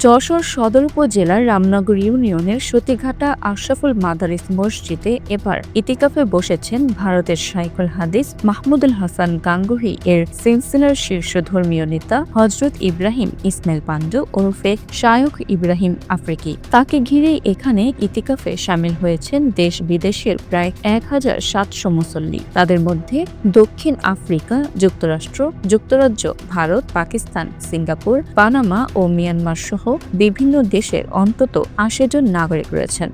যশোর সদর উপজেলার রামনগর ইউনিয়নের সতীঘাটা আশরাফুল মাদারিস মসজিদে এবার ইতিকাফে বসেছেন ভারতের শাইখুল হাদিস মাহমুদুল হাসান গাঙ্গুহি এর সিলসিলার শীর্ষ ধর্মীয় নেতা হযরত ইব্রাহিম ইসমাইল পান্ডু ওরফে শায়খ ইব্রাহিম আফ্রিকি। তাকে ঘিরেই এখানে ইতিকাফে শামিল হয়েছেন দেশ বিদেশের প্রায় 1700 মুসল্লি। তাদের মধ্যে দক্ষিণ আফ্রিকা, যুক্তরাষ্ট্র, যুক্তরাজ্য, ভারত, পাকিস্তান, সিঙ্গাপুর, পানামা ও মিয়ানমার সহ বিভিন্ন দেশের অন্তত 80 জন নাগরিক রয়েছেন।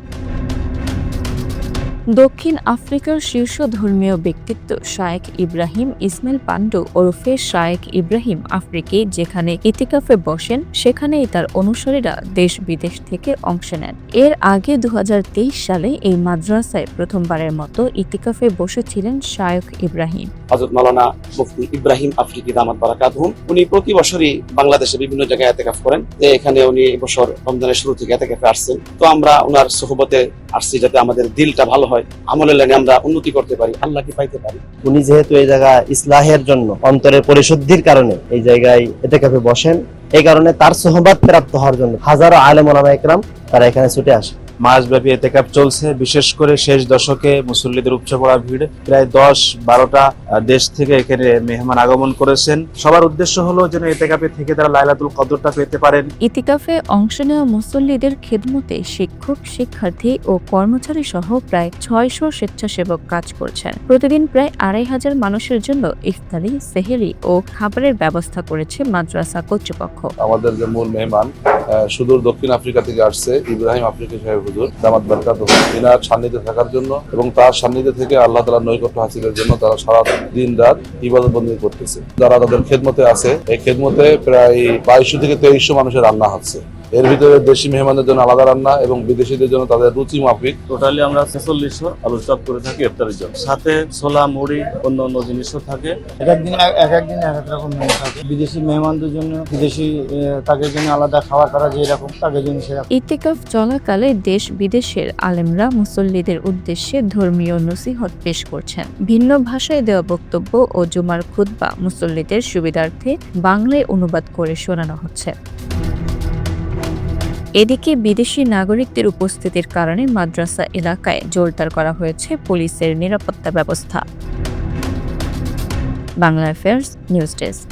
দক্ষিণ আফ্রিকার শীর্ষ ধর্মীয় ব্যক্তিত্ব শায়েখ ইব্রাহিম ইসমাইল পান্ডু ওরফে শায়েখ ইব্রাহিম আফ্রিকি যেখানে ইতিকাফে বসেন, সেখানেই তার অনুসারীরা দেশ বিদেশ থেকে অংশ নেন। এর আগে 2023 সালে এই মাদ্রাসায় প্রথমবারের মতো ইতিকাফে বসেছিলেন শায়েখ ইব্রাহিম। হযরত মাওলানা মুফতি ইব্রাহিম আফ্রিকি দামাত বারাকাতুহুম উনি প্রতি বছরই বাংলাদেশে বিভিন্ন জায়গায় ইতিকাফ করেন। এখানে উনি এবছর রমজানের শুরু থেকে ইতিকাফে আসছেন। তো আমরা ওনার সুহবতে আসছি যাতে আমাদের দিলটা ভালো হয়, আমলের লাইনে আমরা উন্নতি করতে পারি, আল্লাহকে পাইতে পারি। উনি যেহেতু এই জায়গা ইসলাহের জন্য, অন্তরের পরিশুদ্ধির কারণে এই জায়গায় ইতিকাফে বসেন, এই কারণে তার সুহবত প্রাপ্ত হওয়ার জন্য হাজারো আলেম ওলামা ইকরাম তারা এখানে ছুটে আসে। মাসব্যাপী ইতিকাফ চলছে। বিশেষ করে শেষ দশকে মুসল্লিদের উপচে পড়া ভিড়, প্রায় 10-12টা দেশ থেকে এখানে মেহমান আগমন করেছেন। সবার উদ্দেশ্য হলো যেন ইতিকাফে থেকে তারা লাইলাতুল কদরটা পেতে পারেন। ইতিকাফে অংশ নেওয়া মুসল্লিদের খেদমতে শিক্ষক, শিক্ষার্থী ও কর্মচারী সহ প্রায় 600 স্বেচ্ছাসেবক কাজ করছেন। প্রতিদিন প্রায় 2500 মানুষের জন্য ইফতারি, সেহরি ও খাবারের ব্যবস্থা করেছে মাদ্রাসা কর্তৃপক্ষ। আমাদের যে মূল মেহমান সুদূর দক্ষিণ আফ্রিকা থেকে আসছে ইব্রাহিম আফ্রিকি সাহেব হুজুর দামাত বারাকাতুহু, এনার সান্নিধ্যে থাকার জন্য এবং তার সান্নিধ্যে থেকে আল্লাহ তাআলার নৈকট্য হাসিলের জন্য তারা সারা দিন রাত ইবাদত বন্দী করতেছে। যারা তাদের খেদমতে আছে, এই খেদমতে প্রায় 2200 থেকে 2300 মানুষের রান্না হচ্ছে। এর ভিতরে দেশি মেহমানদের জন্য আলাদা রান্না এবং বিদেশিদের জন্য তাদের রুচি মাফিক। টোটালি আমরা 4600 আলু চপ করে থাকি ইফতারের জন্য, সাথে ছোলা, মুড়ি, অন্য জিনিসও থাকে। এক একদিন এক এক রকম মেনু থাকে। বিদেশি মেহমানদের জন্য বিদেশি, তাদের জন্য আলাদা খাওয়া করা, যেরকম তাদের জন্য সেরকম। ইতিকাফ চলাকালে দেশ বিদেশের আলেমরা মুসল্লিদের উদ্দেশ্যে ধর্মীয় নসিহত পেশ করছেন। ভিন্ন ভাষায় দেওয়া বক্তব্য ও জুমার খুতবা মুসল্লিদের সুবিধার্থে বাংলায় অনুবাদ করে শোনানো হচ্ছে। এদিকে বিদেশি নাগরিকদের উপস্থিতির কারণে মাদ্রাসা এলাকায় জোরদার করা হয়েছে পুলিশের নিরাপত্তা ব্যবস্থা। Bangla affairs news desk.